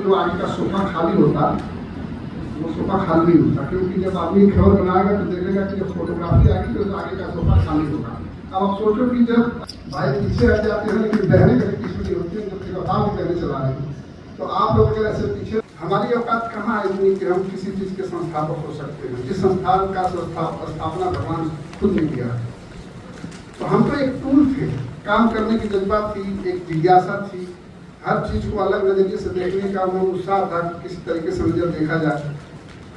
जो आगे का सोफा खाली होता वो सोफा खाली नहीं होता, क्योंकि जब आदमी खबर बनाएगा तो देखेगा कि जब फोटोग्राफी आएगी तो आगे का सोफा खाली होगा। अब आप सोचो कि जब भाई पीछे हट जाते हैं लेकिन बहने का किसी नहीं होती है, जब बताओ कि कहने चला रहे तो आप लोग अगर ऐसे पीछे, हमारी औकात कहाँ है इतनी कि हम किसी चीज़ के संस्थापक हो सकते हैं, जिस संस्थान का स्थापना भगवान खुद ने किया। तो हम तो एक टूल थे, काम करने की जज्बा थी, एक जिज्ञासा थी, हर चीज़ को अलग नजरिए से देखने का वो उत्साह था कि किसी तरीके से नजर देखा जाए।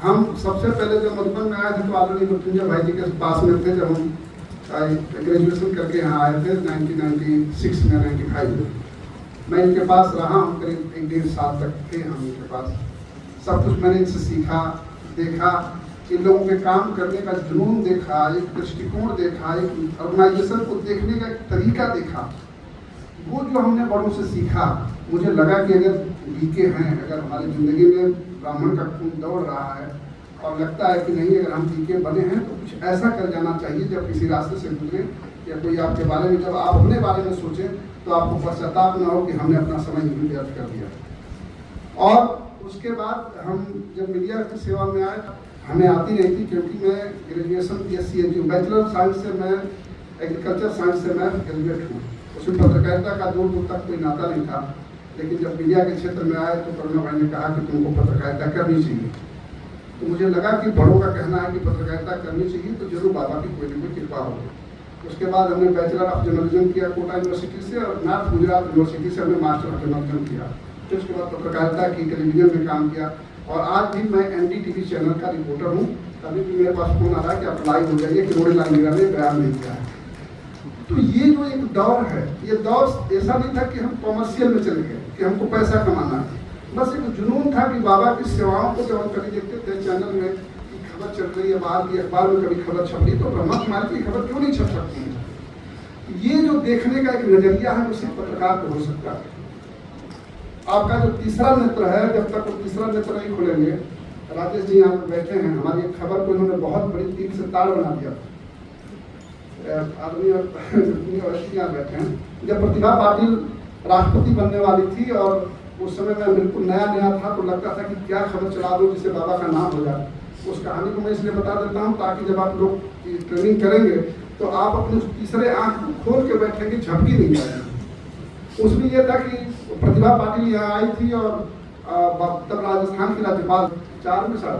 हम सबसे पहले जब मधुबन में आए थे तो ऑलरेडी मृत्युंजय भाई जी के पास में थे, जब हम ग्रेजुएशन करके यहाँ आए थे 1996 में 95 में। मैं इनके पास रहा हूँ, करीब 1-1.5 साल तक थे हम इनके पास। सब कुछ मैंने इनसे सीखा, देखा, इन लोगों के काम करने का जुनून देखा, एक दृष्टिकोण देखा, एक ऑर्गेनाइजेशन को देखने का एक तरीका देखा। वो जो हमने बड़ों से सीखा, मुझे लगा कि अगर बीके हैं, अगर हमारी ज़िंदगी में ब्राह्मण का खून दौड़ रहा है और लगता है कि नहीं अगर हम बीके बने हैं तो कुछ ऐसा कर जाना चाहिए जब किसी रास्ते से गुजरे या कोई आपके बारे में, जब आप अपने बारे में सोचें तो आपको पश्चाताप न हो कि हमने अपना समय यूं व्यर्थ कर दिया। और उसके बाद हम जब मीडिया की सेवा में आए, हमें आती नहीं थी, क्योंकि मैं graduation BSc bachelor of science से, मैं एग्रीकल्चर साइंस से मैं ग्रेजुएट हूँ। उसमें पत्रकारिता का दूर दूर तक कोई नाता नहीं था, लेकिन जब मीडिया के क्षेत्र में आए तो करुणा भाई ने कहा कि तुमको पत्रकारिता करनी चाहिए। तो मुझे लगा कि बड़ों का कहना है कि पत्रकारिता करनी चाहिए तो जरूर बाबा की कोई ना कोई कृपा होगी। उसके बाद हमने बैचलर ऑफ जर्नलिज्म किया कोटा यूनिवर्सिटी से, और नॉर्थ गुजरात यूनिवर्सिटी से हमने मास्टर ऑफ जर्नलिज्म किया। फिर उसके बाद पत्रकारिता की, टेलीविजन में काम किया, और आज भी मैं NDTV चैनल का रिपोर्टर हूँ। अभी भी मेरे पास फोन आ रहा है कि आप लाइव हो जाइए, कि रोड लाइन ने बयान नहीं किया है। तो ये जो एक दौर है, ये दौर ऐसा नहीं था कि हम कॉमर्शियल में चले गए कि हमको पैसा कमाना है, बस एक जुनून था कि बाबा की सेवाओं को जब हम कभी देखते थे चैनल में कि खबर चल रही है, बाहर की अखबार में कभी खबर छप रही, तो ब्रह्मा कुमारी की खबर क्यों नहीं छप सकती है। ये जो देखने का एक नजरिया है, उसी पत्रकार को हो सकता है। आपका जो तीसरा नेत्र है, जब तक वो तीसरा नेत्र नहीं खुलेंगे, राजेश जी यहाँ पे बैठे हैं, हमारी एक खबर को इन्होंने बहुत बड़ी तीर से ताड़ बना दिया। आदमी और यहाँ बैठे हैं, जब प्रतिभा पाटिल राष्ट्रपति बनने वाली थी और उस समय मैं बिल्कुल नया था, तो लगता था कि क्या खबर चला दो जिससे बाबा का नाम हो जाए। उस कहानी को मैं इसलिए बता देता हूँ ताकि जब आप लोग ट्रेनिंग करेंगे तो आप अपने तीसरे आंख को खोल के बैठेंगे, झपकी नहीं जाएगी। उसमें यह था कि प्रतिभा पाटिल यहाँ आई थी और तब राजस्थान की राज्यपाल 4 में साल